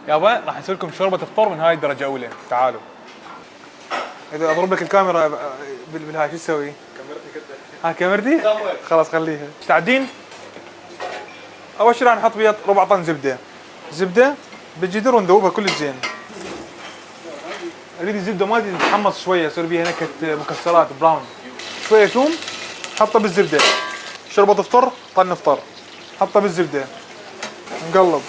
يابا راح نسوي لكم شوربه افطار من هاي الدرجه اولى، تعالوا. اذا اضرب لك الكاميرا بالهاي شو تسوي؟ كاميرتي؟ خلاص خليها. مستعدين؟ اول شيء راح نحط بيها ربع طن زبده بالجدر ونذوبها كل زين. اريد الزبده مالتي تتحمص شويه، يصير بيها نكهه مكسرات براون. شويه ثوم حطه بالزبده. شوربه افطر، طن افطر، حطه بالزبده، نقلب.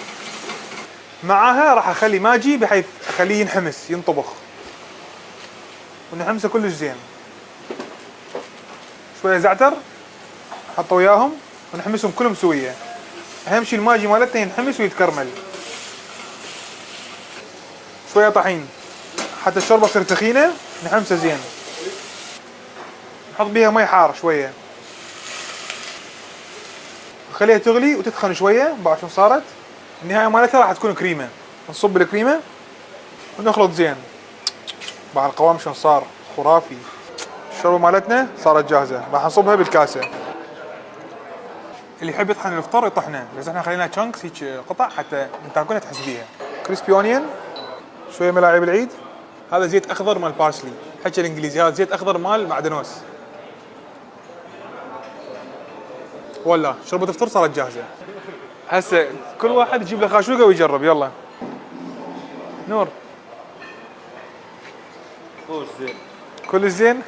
معاها راح اخلي ماجي بحيث اخليه ينحمس ينطبخ، ونحمسه كلش زين. شويه زعتر حطه وياهم ونحمسهم كلهم سويه. اهم شيء الماجي مالتنا ينحمس ويتكرمل. شويه طحين حتى الشوربه تصير ثخينه، نحمسها زين. نحط بيها مي حار شويه، نخليها تغلي وتتخن شويه. بعد شو صارت النهايه مالتها راح تكون كريمه. نصب الكريمه ونخلط زين. بعد القوام شلون صار خرافي. الشوربه مالتنا صارت جاهزه، راح نصبها بالكاسه. اللي يحب يطحن الافطار يطحنه، بس احنا خلينا تشانكس هيك قطع حتى تاكلها تحس بيها. كريسبي اونيون، شويه ملاعب العيد. هذا زيت اخضر مال بارسلي، حكي الانجليزي هذا زيت اخضر مال معدنوس. ولا شوربه افطار صارت جاهزه. هسه كل واحد يجيب له خاشوقه ويجرب. يلا نور. كل زين. كل زين.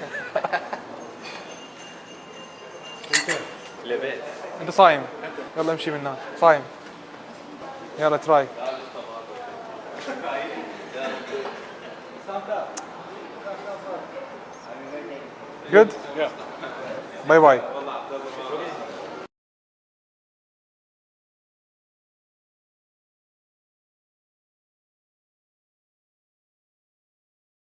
لبيت. انت صايم؟ يلا امشي من هنا صايم. يلا تراي. Good? Yeah. Bye bye.